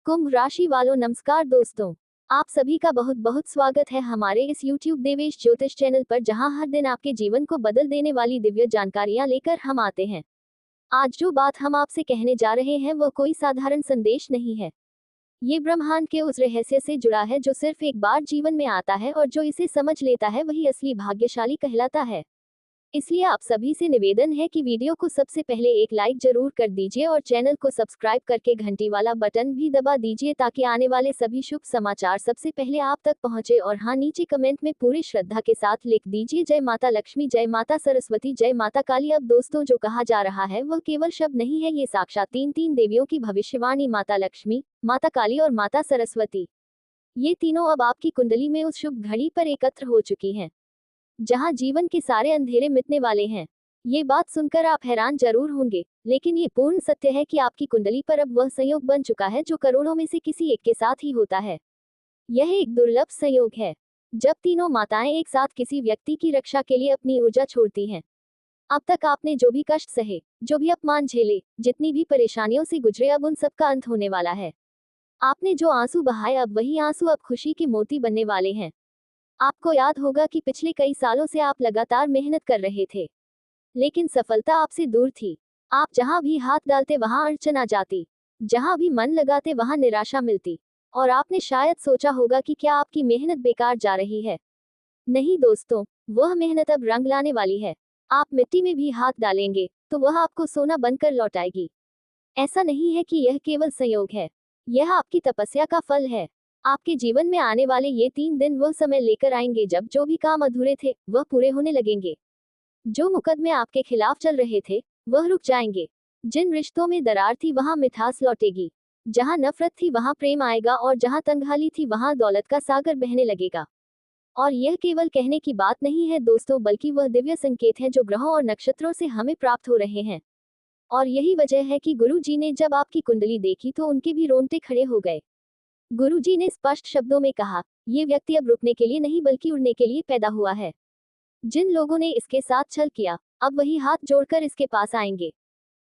कुंभ राशि वालों नमस्कार दोस्तों। आप सभी का बहुत बहुत स्वागत है हमारे इस YouTube देवेश ज्योतिष चैनल पर, जहां हर दिन आपके जीवन को बदल देने वाली दिव्य जानकारियां लेकर हम आते हैं। आज जो बात हम आपसे कहने जा रहे हैं वह कोई साधारण संदेश नहीं है। ये ब्रह्मांड के उस रहस्य से जुड़ा है जो सिर्फ एक बार जीवन में आता है, और जो इसे समझ लेता है वही असली भाग्यशाली कहलाता है। इसलिए आप सभी से निवेदन है कि वीडियो को सबसे पहले एक लाइक जरूर कर दीजिए और चैनल को सब्सक्राइब करके घंटी वाला बटन भी दबा दीजिए, ताकि आने वाले सभी शुभ समाचार सबसे पहले आप तक पहुंचे। और हाँ, नीचे कमेंट में पूरी श्रद्धा के साथ लिख दीजिए जय माता लक्ष्मी, जय माता सरस्वती, जय माता काली। अब दोस्तों, जो कहा जा रहा है वह केवल शब्द नहीं है, ये साक्षात तीन देवियों की भविष्यवाणी माता लक्ष्मी, माता काली और माता सरस्वती, ये तीनों अब आपकी कुंडली में उस शुभ घड़ी पर एकत्र हो चुकी हैं जहां जीवन के सारे अंधेरे मिटने वाले हैं। ये बात सुनकर आप हैरान जरूर होंगे, लेकिन ये पूर्ण सत्य है कि आपकी कुंडली पर अब वह संयोग बन चुका है जो करोड़ों में से किसी एक के साथ ही होता है। यह एक दुर्लभ संयोग है जब तीनों माताएं एक साथ किसी व्यक्ति की रक्षा के लिए अपनी ऊर्जा छोड़ती हैं। अब तक आपने जो भी कष्ट सहे, जो भी अपमान झेले, जितनी भी परेशानियों से गुजरे, अब उन सबका अंत होने वाला है। आपने जो आंसू बहाए, अब वही आंसू अब खुशी के मोती बनने वाले हैं। आपको याद होगा कि पिछले कई सालों से आप लगातार मेहनत कर रहे थे, लेकिन सफलता आपसे दूर थी। आप जहां भी हाथ डालते वहां अड़चन आ जाती, जहां भी मन लगाते वहां निराशा मिलती, और आपने शायद सोचा होगा कि क्या आपकी मेहनत बेकार जा रही है। नहीं दोस्तों, वह मेहनत अब रंग लाने वाली है। आप मिट्टी में भी हाथ डालेंगे तो वह आपको सोना बनकर लौट आएगी। ऐसा नहीं है कि यह केवल संयोग है, यह आपकी तपस्या का फल है। आपके जीवन में आने वाले ये 3 दिन वह समय लेकर आएंगे जब जो भी काम अधूरे थे वह पूरे होने लगेंगे। जो मुकदमे आपके खिलाफ चल रहे थे वह रुक जाएंगे। जिन रिश्तों में दरार थी वहां मिठास लौटेगी। जहां नफरत थी वहां प्रेम आएगा, और जहां तंगहाली थी वहां दौलत का सागर बहने लगेगा। और यह केवल कहने की बात नहीं है दोस्तों, बल्कि वह दिव्य संकेत है जो ग्रहों और नक्षत्रों से हमें प्राप्त हो रहे हैं। और यही वजह है कि गुरु जी ने जब आपकी कुंडली देखी तो उनके भी रोंगटे खड़े हो गए। गुरुजी ने स्पष्ट शब्दों में कहा, ये व्यक्ति अब रुकने के लिए नहीं बल्कि उड़ने के लिए पैदा हुआ है। जिन लोगों ने इसके साथ छल किया, अब वही हाथ जोड़कर इसके पास आएंगे।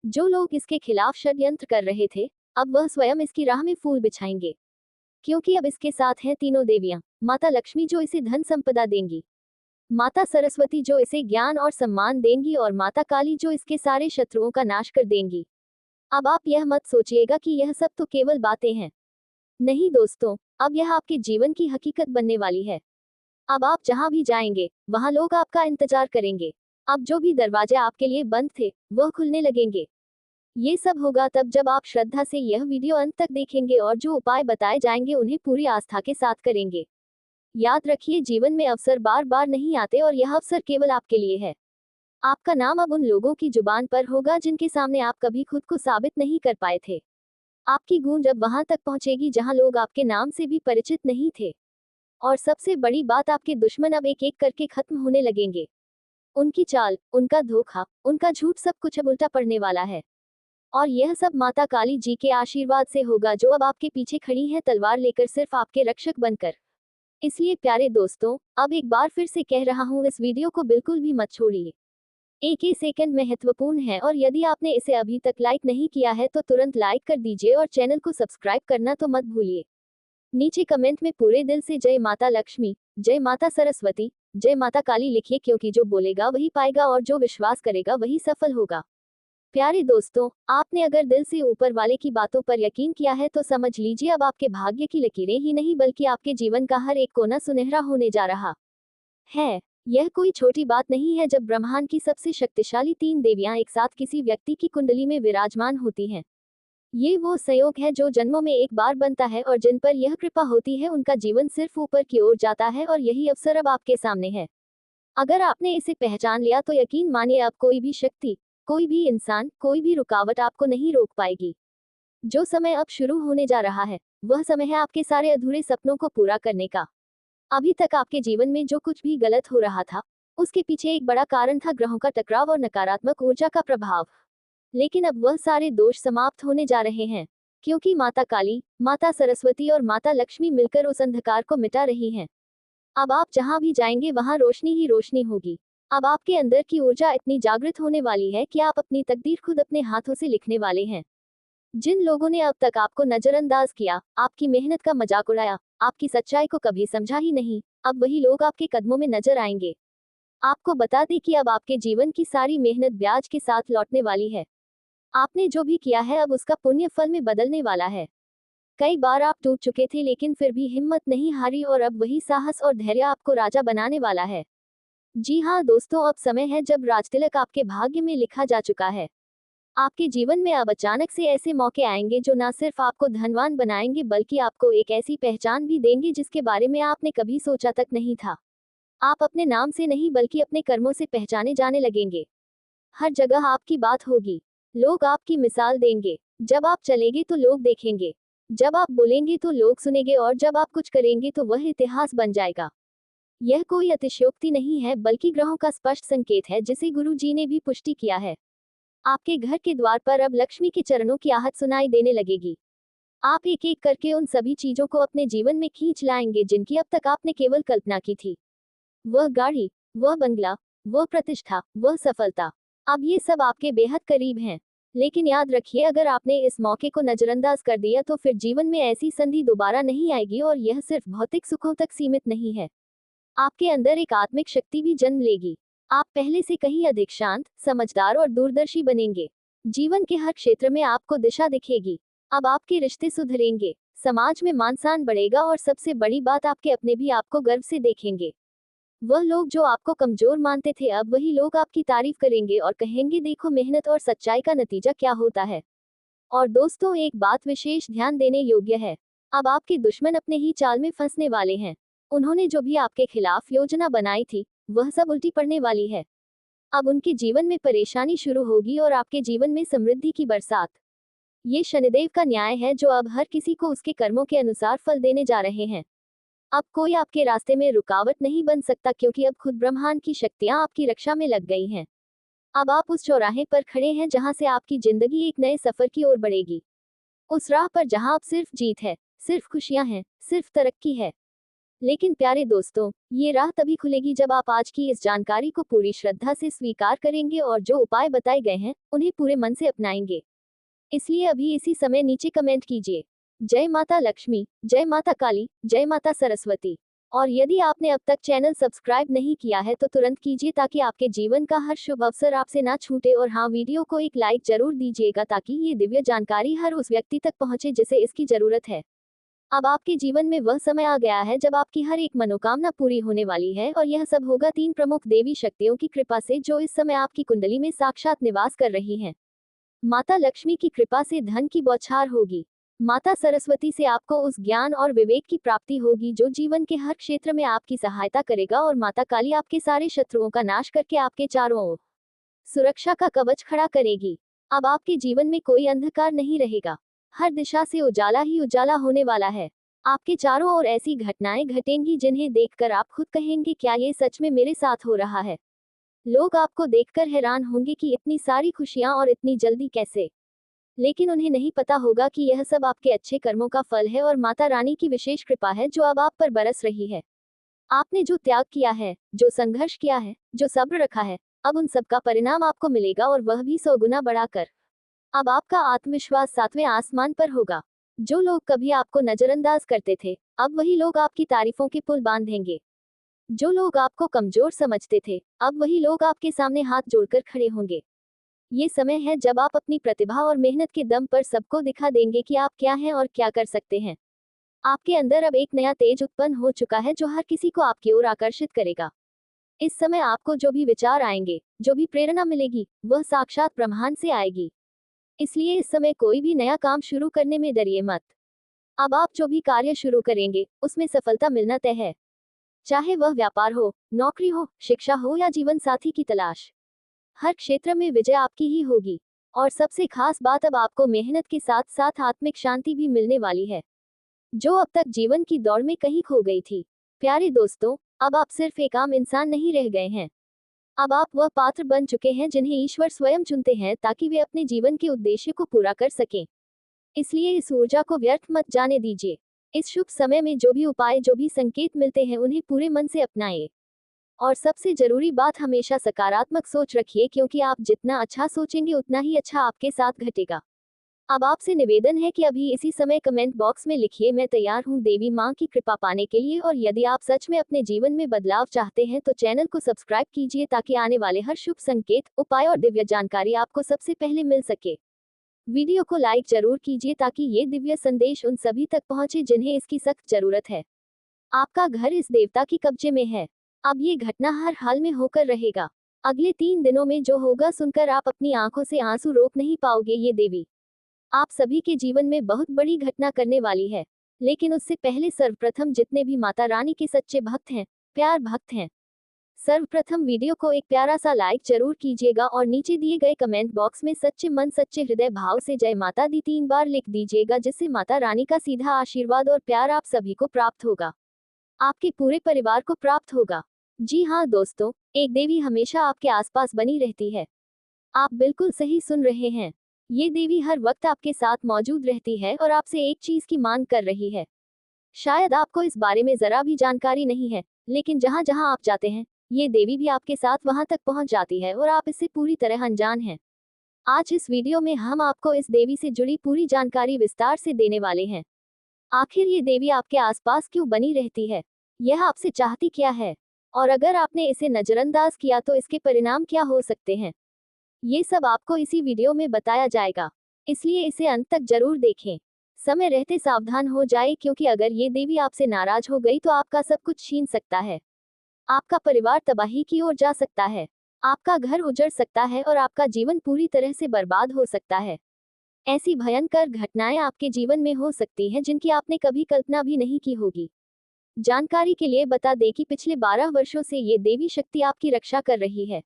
जो लोग इसके खिलाफ षड्यंत्र कर रहे थे, अब वह स्वयं इसकी राह में फूल बिछाएंगे। क्योंकि अब इसके साथ हैं तीनों देवियां, माता लक्ष्मी जो इसे धन संपदा देंगी, माता सरस्वती जो इसे ज्ञान और सम्मान देंगी, और माता काली जो इसके सारे शत्रुओं का नाश कर देंगी। अब आप यह मत सोचिएगा कि यह सब तो केवल बातें हैं। नहीं दोस्तों, अब यह आपके जीवन की हकीकत बनने वाली है। अब आप जहां भी जाएंगे वहां लोग आपका इंतजार करेंगे। अब जो भी दरवाजे आपके लिए बंद थे वह खुलने लगेंगे। ये सब होगा तब जब आप श्रद्धा से यह वीडियो अंत तक देखेंगे और जो उपाय बताए जाएंगे उन्हें पूरी आस्था के साथ करेंगे। याद रखिए, जीवन में अवसर बार बार नहीं आते, और यह अवसर केवल आपके लिए है। आपका नाम अब उन लोगों की जुबान पर होगा जिनके सामने आप कभी खुद को साबित नहीं कर पाए थे। आपकी गूंज अब वहां तक पहुंचेगी जहां लोग आपके नाम से भी परिचित नहीं थे। और सबसे बड़ी बात, आपके दुश्मन अब एक एक करके खत्म होने लगेंगे। उनकी चाल, उनका धोखा, उनका झूठ, सब कुछ अब उल्टा पड़ने वाला है। और यह सब माता काली जी के आशीर्वाद से होगा जो अब आपके पीछे खड़ी हैं तलवार लेकर, सिर्फ आपके रक्षक बनकर। इसलिए प्यारे दोस्तों, अब एक बार फिर से कह रहा हूँ, इस वीडियो को बिल्कुल भी मत छोड़िए। एक ही सेकंड महत्वपूर्ण है, और यदि आपने इसे अभी तक लाइक नहीं किया है तो तुरंत लाइक कर दीजिए, और चैनल को सब्सक्राइब करना तो मत भूलिए। नीचे कमेंट में पूरे दिल से जय माता लक्ष्मी, जय माता सरस्वती, जय माता काली लिखिए, क्योंकि जो बोलेगा वही पाएगा, और जो विश्वास करेगा वही सफल होगा। प्यारे दोस्तों, आपने अगर दिल से ऊपर वाले की बातों पर यकीन किया है तो समझ लीजिए अब आपके भाग्य की लकीरें ही नहीं बल्कि आपके जीवन का हर एक कोना सुनहरा होने जा रहा है। यह कोई छोटी बात नहीं है जब ब्रह्मांड की सबसे शक्तिशाली 3 देवियां एक साथ किसी व्यक्ति की कुंडली में विराजमान होती हैं। ये वो संयोग है जो जन्मों में एक बार बनता है, और जिन पर यह कृपा होती है उनका जीवन सिर्फ ऊपर की ओर जाता है, और यही अवसर अब आपके सामने है। अगर आपने इसे पहचान लिया तो यकीन मानिए, अब कोई भी शक्ति, कोई भी इंसान, कोई भी रुकावट आपको नहीं रोक पाएगी। जो समय अब शुरू होने जा रहा है वह समय है आपके सारे अधूरे सपनों को पूरा करने का। अभी तक आपके जीवन में जो कुछ भी गलत हो रहा था उसके पीछे एक बड़ा कारण था ग्रहों का टकराव और नकारात्मक ऊर्जा का प्रभाव। लेकिन अब वह सारे दोष समाप्त होने जा रहे हैं, क्योंकि माता काली, माता सरस्वती और माता लक्ष्मी मिलकर उस अंधकार को मिटा रही हैं। अब आप जहां भी जाएंगे वहां रोशनी ही रोशनी होगी। अब आपके अंदर की ऊर्जा इतनी जागृत होने वाली है कि आप अपनी तकदीर खुद अपने हाथों से लिखने वाले हैं। जिन लोगों ने अब तक आपको नजरअंदाज किया, आपकी मेहनत का मजाक उड़ाया, आपकी सच्चाई को कभी समझा ही नहीं, अब वही लोग आपके कदमों में नजर आएंगे। आपको बता दें कि अब आपके जीवन की सारी मेहनत ब्याज के साथ लौटने वाली है। आपने जो भी किया है अब उसका पुण्य फल में बदलने वाला है। कई बार आप टूट चुके थे लेकिन फिर भी हिम्मत नहीं हारी और अब वही साहस और धैर्य आपको राजा बनाने वाला है। जी हाँ दोस्तों, अब समय है जब राजतिलक आपके भाग्य में लिखा जा चुका है। आपके जीवन में अब अचानक से ऐसे मौके आएंगे जो ना सिर्फ आपको धनवान बनाएंगे बल्कि आपको एक ऐसी पहचान भी देंगे जिसके बारे में आपने कभी सोचा तक नहीं था। आप अपने नाम से नहीं बल्कि अपने कर्मों से पहचाने जाने लगेंगे। हर जगह आपकी बात होगी। लोग आपकी मिसाल देंगे। जब आप चलेंगे तो लोग देखेंगे। जब आप बोलेंगे तो लोग सुनेंगे और जब आप कुछ करेंगे तो वह इतिहास बन जाएगा। यह कोई अतिशयोक्ति नहीं है बल्कि ग्रहों का स्पष्ट संकेत है जिसे गुरु जी ने भी पुष्टि किया है। आपके घर के द्वार पर अब लक्ष्मी के चरणों की आहट सुनाई देने लगेगी। आप एक एक करके उन सभी चीजों को अपने जीवन में खींच लाएंगे जिनकी अब तक आपने केवल कल्पना की थी। वह गाड़ी, वह बंगला, वह प्रतिष्ठा, वह सफलता, अब ये सब आपके बेहद करीब हैं। लेकिन याद रखिए, अगर आपने इस मौके को नजरअंदाज कर दिया तो फिर जीवन में ऐसी संधि दोबारा नहीं आएगी और यह सिर्फ भौतिक सुखों तक सीमित नहीं है। आपके अंदर एक आत्मिक शक्ति भी जन्म लेगी। आप पहले से कहीं अधिक शांत, समझदार और दूरदर्शी बनेंगे। जीवन के हर क्षेत्र में आपको दिशा दिखेगी। अब आपके रिश्ते सुधरेंगे, समाज में मान सम्मान बढ़ेगा और सबसे बड़ी बात, आपके अपने भी आपको गर्व से देखेंगे। वह लोग जो आपको कमजोर मानते थे अब वही लोग आपकी तारीफ करेंगे और कहेंगे, देखो मेहनत और सच्चाई का नतीजा क्या होता है। और दोस्तों, एक बात विशेष ध्यान देने योग्य है। अब आपके दुश्मन अपने ही चाल में फंसने वाले हैं। उन्होंने जो भी आपके खिलाफ योजना बनाई थी वह सब उल्टी पड़ने वाली है। अब उनके जीवन में परेशानी शुरू होगी और आपके जीवन में समृद्धि की बरसात। ये शनिदेव का न्याय है जो अब हर किसी को उसके कर्मों के अनुसार फल देने जा रहे हैं। अब कोई आपके रास्ते में रुकावट नहीं बन सकता क्योंकि अब खुद ब्रह्मांड की शक्तियां आपकी रक्षा में लग गई हैं। अब आप उस चौराहे पर खड़े हैं जहां से आपकी जिंदगी एक नए सफर की ओर बढ़ेगी। उस राह पर जहां अब सिर्फ जीत है, सिर्फ खुशियां हैं, सिर्फ तरक्की है। लेकिन प्यारे दोस्तों, ये राह तभी खुलेगी जब आप आज की इस जानकारी को पूरी श्रद्धा से स्वीकार करेंगे और जो उपाय बताए गए हैं उन्हें पूरे मन से अपनाएंगे। इसलिए अभी इसी समय नीचे कमेंट कीजिए, जय माता लक्ष्मी, जय माता काली, जय माता सरस्वती। और यदि आपने अब तक चैनल सब्सक्राइब नहीं किया है तो तुरंत कीजिए ताकि आपके जीवन का हर शुभ अवसर आपसे ना छूटे। और हाँ, वीडियो को एक लाइक जरूर दीजिएगा ताकि ये दिव्य जानकारी हर उस व्यक्ति तक पहुंचे जिसे इसकी जरूरत है। अब आपके जीवन में वह समय आ गया है जब आपकी हर एक मनोकामना पूरी होने वाली है और यह सब होगा 3 प्रमुख देवी शक्तियों की कृपा से जो इस समय आपकी कुंडली में साक्षात निवास कर रही हैं। माता लक्ष्मी की कृपा से धन की बौछार होगी। माता सरस्वती से आपको उस ज्ञान और विवेक की प्राप्ति होगी जो जीवन के हर क्षेत्र में आपकी सहायता करेगा। और माता काली आपके सारे शत्रुओं का नाश करके आपके चारों ओर सुरक्षा का कवच खड़ा करेगी। अब आपके जीवन में कोई अंधकार नहीं रहेगा। हर दिशा से उजाला ही उजाला होने वाला है। आपके चारों ओर ऐसी घटनाएं घटेंगी जिन्हें देखकर आप खुद कहेंगे, क्या ये सच में मेरे साथ हो रहा है। लोग आपको देखकर हैरान होंगे कि इतनी सारी खुशियां और इतनी जल्दी कैसे। लेकिन उन्हें नहीं पता होगा कि यह सब आपके अच्छे कर्मों का फल है और माता रानी की विशेष कृपा है जो अब आप पर बरस रही है। आपने जो त्याग किया है, जो संघर्ष किया है, जो सब्र रखा है, अब उन सब का परिणाम आपको मिलेगा और वह भी 100 गुना बढ़ाकर। अब आपका आत्मविश्वास 7वें आसमान पर होगा। जो लोग कभी आपको नजरअंदाज करते थे अब वही लोग आपकी तारीफों के पुल बांधेंगे। जो लोग आपको कमजोर समझते थे अब वही लोग आपके सामने हाथ जोड़कर खड़े होंगे। ये समय है जब आप अपनी प्रतिभा और मेहनत के दम पर सबको दिखा देंगे कि आप क्या हैं और क्या कर सकते हैं। आपके अंदर अब एक नया तेज उत्पन्न हो चुका है जो हर किसी को आपकी ओर आकर्षित करेगा। इस समय आपको जो भी विचार आएंगे, जो भी प्रेरणा मिलेगी, वह साक्षात ब्रह्मांड से आएगी। इसलिए इस समय कोई भी नया काम शुरू करने में डरिए मत। अब आप जो भी कार्य शुरू करेंगे उसमें सफलता मिलना तय है। चाहे वह व्यापार हो, नौकरी हो, शिक्षा हो या जीवन साथी की तलाश, हर क्षेत्र में विजय आपकी ही होगी। और सबसे खास बात, अब आपको मेहनत के साथ साथ आत्मिक शांति भी मिलने वाली है जो अब तक जीवन की दौड़ में कहीं खो गई थी। प्यारे दोस्तों, अब आप सिर्फ एक आम इंसान नहीं रह गए हैं। अब आप वह पात्र बन चुके हैं जिन्हें ईश्वर स्वयं चुनते हैं ताकि वे अपने जीवन के उद्देश्य को पूरा कर सकें। इसलिए इस ऊर्जा को व्यर्थ मत जाने दीजिए। इस शुभ समय में जो भी उपाय, जो भी संकेत मिलते हैं उन्हें पूरे मन से अपनाएं। और सबसे जरूरी बात, हमेशा सकारात्मक सोच रखिए क्योंकि आप जितना अच्छा सोचेंगे उतना ही अच्छा आपके साथ घटेगा। अब आपसे निवेदन है कि अभी इसी समय कमेंट बॉक्स में लिखिए, मैं तैयार हूँ देवी माँ की कृपा पाने के लिए। और यदि आप सच में अपने जीवन में बदलाव चाहते हैं तो चैनल को सब्सक्राइब कीजिए ताकि आने वाले हर शुभ संकेत, उपाय और दिव्य जानकारी आपको सबसे पहले मिल सके। वीडियो को लाइक जरूर कीजिए ताकि ये दिव्य संदेश उन सभी तक पहुंचे जिन्हें इसकी सख्त जरूरत है। आपका घर इस देवता की कब्जे में है। अब ये घटना हर हाल में होकर रहेगा। अगले 3 दिनों में जो होगा सुनकर आप अपनी आंखों से आंसू रोक नहीं पाओगे। ये देवी आप सभी के जीवन में बहुत बड़ी घटना करने वाली है। लेकिन उससे पहले सर्वप्रथम जितने भी माता रानी के सच्चे भक्त हैं, प्यार भक्त हैं, सर्वप्रथम वीडियो को एक प्यारा सा लाइक जरूर कीजिएगा और नीचे दिए गए कमेंट बॉक्स में सच्चे मन सच्चे हृदय भाव से जय माता दी 3 बार लिख दीजिएगा, जिससे माता रानी का सीधा आशीर्वाद और प्यार आप सभी को प्राप्त होगा, आपके पूरे परिवार को प्राप्त होगा। जी हाँ दोस्तों, एक देवी हमेशा आपके आसपास बनी रहती है। आप बिल्कुल सही सुन रहे हैं। ये देवी हर वक्त आपके साथ मौजूद रहती है और आपसे एक चीज की मांग कर रही है। शायद आपको इस बारे में जरा भी जानकारी नहीं है, लेकिन जहाँ जहाँ आप जाते हैं ये देवी भी आपके साथ वहां तक पहुंच जाती है और आप इससे पूरी तरह अनजान हैं। आज इस वीडियो में हम आपको इस देवी से जुड़ी पूरी जानकारी विस्तार से देने वाले हैं। आखिर ये देवी आपके आसपास क्यों बनी रहती है, यह आपसे चाहती क्या है, और अगर आपने इसे नजरअंदाज किया तो इसके परिणाम क्या हो सकते हैं, ये सब आपको इसी वीडियो में बताया जाएगा। इसलिए इसे अंत तक जरूर देखें। समय रहते सावधान हो जाए, क्योंकि अगर ये देवी आपसे नाराज हो गई तो आपका सब कुछ छीन सकता है, आपका परिवार तबाही की ओर जा सकता है, आपका घर उजड़ सकता है और आपका जीवन पूरी तरह से बर्बाद हो सकता है। ऐसी भयंकर घटनाएं आपके जीवन में हो सकती हैं जिनकी आपने कभी कल्पना भी नहीं की होगी। जानकारी के लिए बता दें कि पिछले 12 वर्षों से ये देवी शक्ति आपकी रक्षा कर रही है।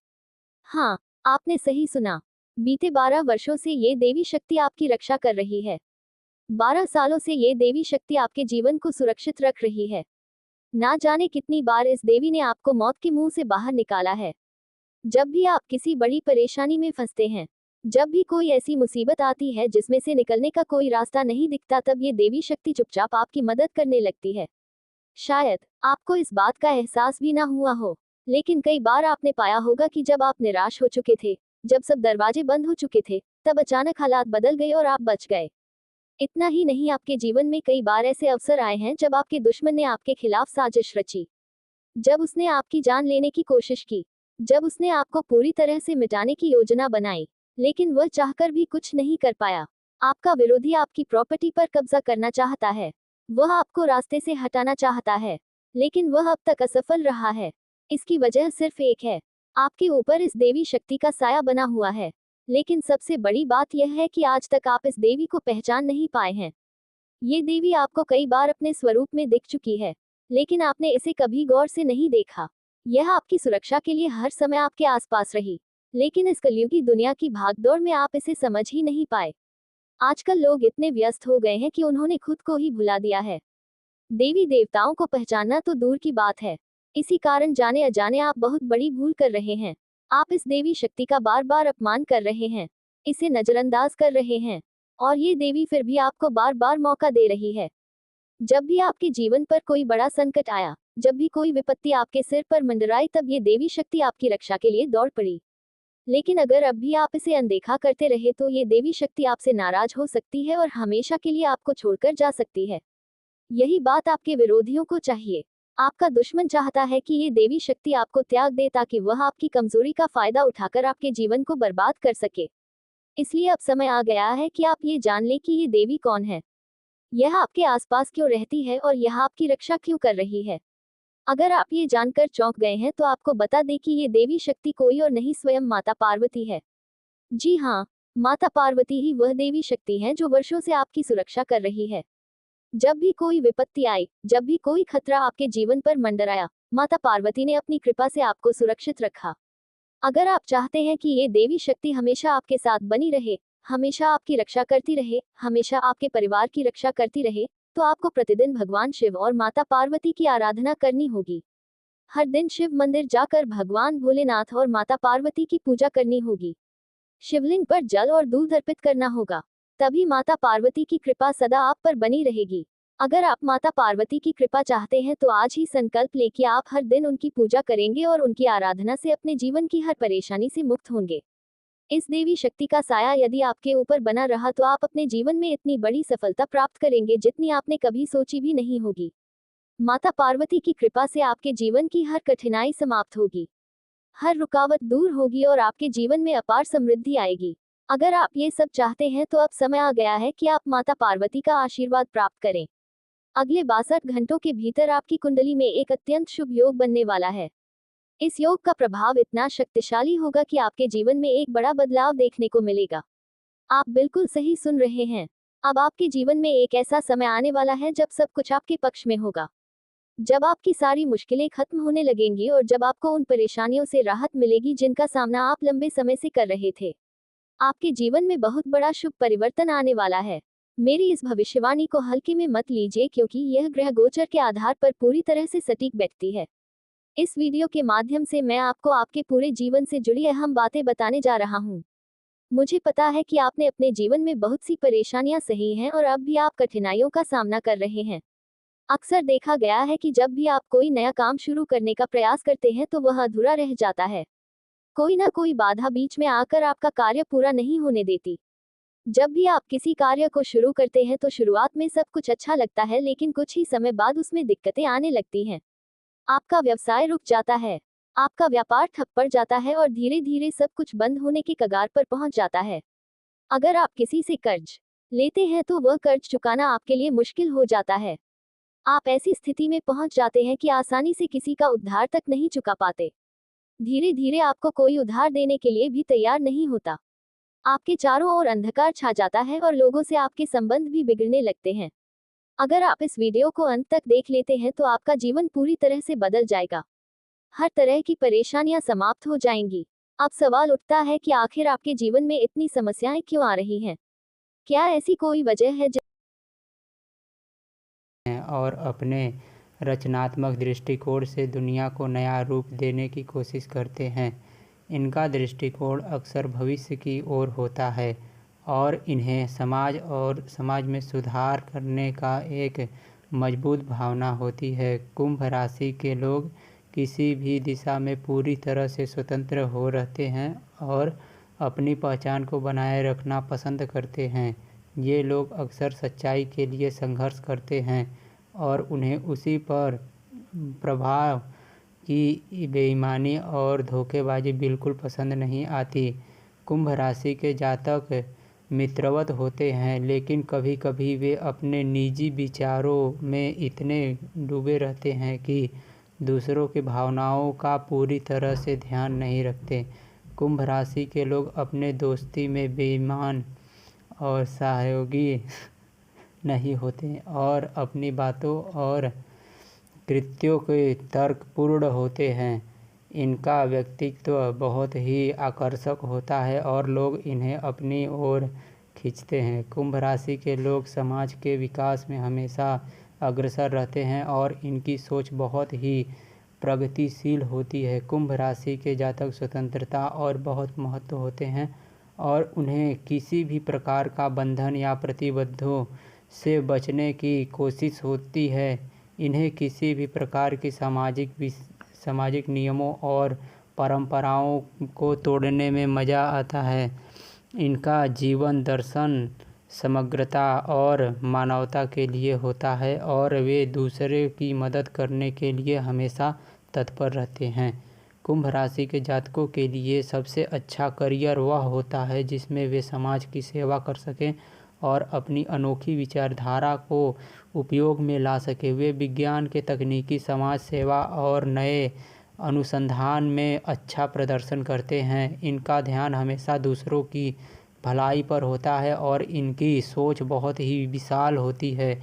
हाँ, आपने सही सुना। बीते 12 वर्षों से ये देवी शक्ति आपकी रक्षा कर रही है। 12 सालों से ये देवी शक्ति आपके जीवन को सुरक्षित रख रही है। ना जाने कितनी बार इस देवी ने आपको मौत के मुंह से बाहर निकाला है। जब भी आप किसी बड़ी परेशानी में फंसते हैं, जब भी कोई ऐसी मुसीबत आती है जिसमें से निकलने का कोई रास्ता नहीं दिखता, तब ये देवी शक्ति चुपचाप आपकी मदद करने लगती है। शायद आपको इस बात का एहसास भी ना हुआ हो, लेकिन कई बार आपने पाया होगा कि जब आप निराश हो चुके थे, जब सब दरवाजे बंद हो चुके थे, तब अचानक हालात बदल गए और आप बच गए। इतना ही नहीं, आपके जीवन में कई बार ऐसे अवसर आए हैं जब आपके दुश्मन ने आपके खिलाफ साजिश रची, जब उसने आपकी जान लेने की कोशिश की, जब उसने आपको पूरी तरह से मिटाने की योजना बनाई, लेकिन वह चाहकर भी कुछ नहीं कर पाया। आपका विरोधी आपकी प्रॉपर्टी पर कब्जा करना चाहता है, वह आपको रास्ते से हटाना चाहता है, लेकिन वह अब तक असफल रहा है। इसकी वजह सिर्फ एक है, आपके ऊपर इस देवी शक्ति का साया बना हुआ है। लेकिन सबसे बड़ी बात यह है कि आज तक आप इस देवी को पहचान नहीं पाए हैं। ये देवी आपको कई बार अपने स्वरूप में दिख चुकी है, लेकिन आपने इसे कभी गौर से नहीं देखा। यह आपकी सुरक्षा के लिए हर समय आपके आसपास रही, लेकिन इस कलयुगी दुनिया की भागदौड़ में आप इसे समझ ही नहीं पाए। आजकल लोग इतने व्यस्त हो गए हैं कि उन्होंने खुद को ही भुला दिया है। देवी देवताओं को पहचानना तो दूर की बात है, इसी कारण जाने अजाने आप बहुत बड़ी भूल कर रहे हैं। आप इस देवी शक्ति का बार बार अपमान कर रहे हैं, इसे नजरअंदाज कर रहे हैं, और ये देवी फिर भी आपको बार बार मौका दे रही है। जब भी आपके जीवन पर कोई बड़ा संकट आया, जब भी कोई विपत्ति आपके सिर पर मंडराई, तब ये देवी शक्ति आपकी रक्षा के लिए दौड़ पड़ी। लेकिन अगर अब भी आप इसे अनदेखा करते रहे तो ये देवी शक्ति आपसे नाराज हो सकती है और हमेशा के लिए आपको छोड़कर जा सकती है। यही बात आपके विरोधियों को चाहिए। आपका दुश्मन चाहता है कि ये देवी शक्ति आपको त्याग दे ताकि वह आपकी कमजोरी का फायदा उठाकर आपके जीवन को बर्बाद कर सके। इसलिए अब समय आ गया है कि आप ये जान लें कि ये देवी कौन है, यह आपके आसपास क्यों रहती है और यह आपकी रक्षा क्यों कर रही है। अगर आप ये जानकर चौंक गए हैं तो आपको बता दें कि ये देवी शक्ति कोई और नहीं, स्वयं माता पार्वती है। जी हाँ, माता पार्वती ही वह देवी शक्ति है जो वर्षों से आपकी सुरक्षा कर रही है। जब भी कोई विपत्ति आई, जब भी कोई खतरा आपके जीवन पर मंडराया, माता पार्वती ने अपनी कृपा से आपको सुरक्षित रखा। अगर आप चाहते हैं कि ये देवी शक्ति हमेशा आपके साथ बनी रहे, हमेशा आपकी रक्षा करती रहे, हमेशा आपके परिवार की रक्षा करती रहे, तो आपको प्रतिदिन भगवान शिव और माता पार्वती की आराधना करनी होगी। हर दिन शिव मंदिर जाकर भगवान भोलेनाथ और माता पार्वती की पूजा करनी होगी। शिवलिंग पर जल और दूध अर्पित करना होगा, तभी माता पार्वती की कृपा सदा आप पर बनी रहेगी। अगर आप माता पार्वती की कृपा चाहते हैं तो आज ही संकल्प लेके आप हर दिन उनकी पूजा करेंगे और उनकी आराधना से अपने जीवन की हर परेशानी से मुक्त होंगे। इस देवी शक्ति का साया यदि आपके ऊपर बना रहा तो आप अपने जीवन में इतनी बड़ी सफलता प्राप्त करेंगे जितनी आपने कभी सोची भी नहीं होगी। माता पार्वती की कृपा से आपके जीवन की हर कठिनाई समाप्त होगी, हर रुकावट दूर होगी और आपके जीवन में अपार समृद्धि आएगी। अगर आप ये सब चाहते हैं तो अब समय आ गया है कि आप माता पार्वती का आशीर्वाद प्राप्त करें। अगले 62 घंटों के भीतर आपकी कुंडली में एक अत्यंत शुभ योग बनने वाला है। इस योग का प्रभाव इतना शक्तिशाली होगा कि आपके जीवन में एक बड़ा बदलाव देखने को मिलेगा। आप बिल्कुल सही सुन रहे हैं। अब आपके जीवन में एक ऐसा समय आने वाला है जब सब कुछ आपके पक्ष में होगा, जब आपकी सारी मुश्किलें खत्म होने लगेंगी और जब आपको उन परेशानियों से राहत मिलेगी जिनका सामना आप लंबे समय से कर रहे थे। आपके जीवन में बहुत बड़ा शुभ परिवर्तन आने वाला है। मेरी इस भविष्यवाणी को हल्के में मत लीजिए क्योंकि यह ग्रह गोचर के आधार पर पूरी तरह से सटीक बैठती है। इस वीडियो के माध्यम से मैं आपको आपके पूरे जीवन से जुड़ी अहम बातें बताने जा रहा हूँ। मुझे पता है कि आपने अपने जीवन में बहुत सी परेशानियां सही हैं और अब भी आप कठिनाइयों का सामना कर रहे हैं। अक्सर देखा गया है कि जब भी आप कोई नया काम शुरू करने का प्रयास करते हैं तो वह अधूरा रह जाता है। कोई ना कोई बाधा बीच में आकर आपका कार्य पूरा नहीं होने देती। जब भी आप किसी कार्य को शुरू करते हैं तो शुरुआत में सब कुछ अच्छा लगता है, लेकिन कुछ ही समय बाद उसमें दिक्कतें आने लगती हैं। आपका व्यवसाय रुक जाता है, आपका व्यापार ठप पड़ जाता है और धीरे धीरे सब कुछ बंद होने की कगार पर पहुंच जाता है। अगर आप किसी से कर्ज लेते हैं तो वह कर्ज चुकाना आपके लिए मुश्किल हो जाता है। आप ऐसी स्थिति में पहुंच जाते हैं कि आसानी से किसी का उधार तक नहीं चुका पाते। धीरे धीरे आपको कोई उधार देने के लिए भी तैयार नहीं होता। आपके चारों ओर अंधकार छा जाता है और लोगों से आपके संबंध भी बिगड़ने लगते हैं। अगर आप इस वीडियो को अंत तक देख लेते हैं तो आपका जीवन पूरी तरह से बदल जाएगा। हर तरह की परेशानियां समाप्त हो जाएंगी। अब सवाल उठता है कि आखिर आपके जीवन में इतनी समस्याएं क्यों आ रही हैं? क्या ऐसी कोई वजह है और अपने रचनात्मक दृष्टिकोण से दुनिया को नया रूप देने की कोशिश करते हैं। इनका दृष्टिकोण अक्सर भविष्य की ओर होता है और इन्हें समाज में सुधार करने का एक मजबूत भावना होती है। कुंभ राशि के लोग किसी भी दिशा में पूरी तरह से स्वतंत्र हो रहते हैं और अपनी पहचान को बनाए रखना पसंद करते हैं। ये लोग अक्सर सच्चाई के लिए संघर्ष करते हैं और उन्हें उसी पर प्रभाव की बेईमानी और धोखेबाजी बिल्कुल पसंद नहीं आती। कुंभ राशि के जातक मित्रवत होते हैं, लेकिन कभी कभी वे अपने निजी विचारों में इतने डूबे रहते हैं कि दूसरों की भावनाओं का पूरी तरह से ध्यान नहीं रखते। कुंभ राशि के लोग अपने दोस्ती में बेईमान और सहयोगी नहीं होते और अपनी बातों और कृत्यों के तर्कपूर्ण होते हैं। इनका व्यक्तित्व बहुत ही आकर्षक होता है और लोग इन्हें अपनी ओर खींचते हैं। कुंभ राशि के लोग समाज के विकास में हमेशा अग्रसर रहते हैं और इनकी सोच बहुत ही प्रगतिशील होती है। कुंभ राशि के जातक स्वतंत्रता और बहुत महत्व होते हैं और उन्हें किसी भी प्रकार का बंधन या प्रतिबद्धों से बचने की कोशिश होती है। इन्हें किसी भी प्रकार की सामाजिक नियमों और परंपराओं को तोड़ने में मज़ा आता है। इनका जीवन दर्शन समग्रता और मानवता के लिए होता है और वे दूसरे की मदद करने के लिए हमेशा तत्पर रहते हैं। कुंभ राशि के जातकों के लिए सबसे अच्छा करियर वह होता है जिसमें वे समाज की सेवा कर सकें और अपनी अनोखी विचारधारा को उपयोग में ला सके। वे विज्ञान के तकनीकी, समाज सेवा और नए अनुसंधान में अच्छा प्रदर्शन करते हैं। इनका ध्यान हमेशा दूसरों की भलाई पर होता है और इनकी सोच बहुत ही विशाल होती है।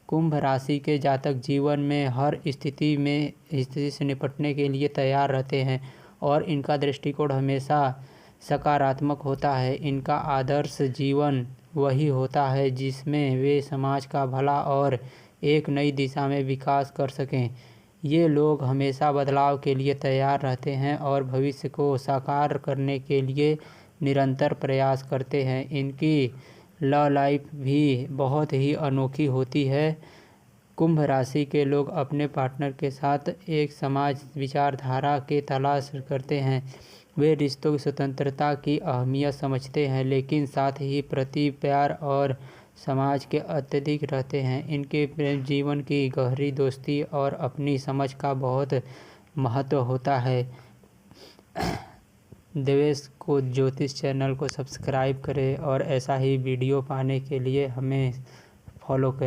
कुंभ राशि के जातक जीवन में हर स्थिति से निपटने के लिए तैयार रहते हैं और इनका दृष्टिकोण हमेशा सकारात्मक होता है। इनका आदर्श जीवन वही होता है जिसमें वे समाज का भला और एक नई दिशा में विकास कर सकें। ये लोग हमेशा बदलाव के लिए तैयार रहते हैं और भविष्य को साकार करने के लिए निरंतर प्रयास करते हैं। इनकी लव लाइफ भी बहुत ही अनोखी होती है। कुंभ राशि के लोग अपने पार्टनर के साथ एक समाज विचारधारा की तलाश करते हैं। वे रिश्तों की स्वतंत्रता की अहमियत समझते हैं, लेकिन साथ ही प्रति प्यार और समाज के अत्यधिक रहते हैं। इनके प्रेम जीवन की गहरी दोस्ती और अपनी समझ का बहुत महत्व होता है। देवेश को ज्योतिष चैनल को सब्सक्राइब करें और ऐसा ही वीडियो पाने के लिए हमें फॉलो करें।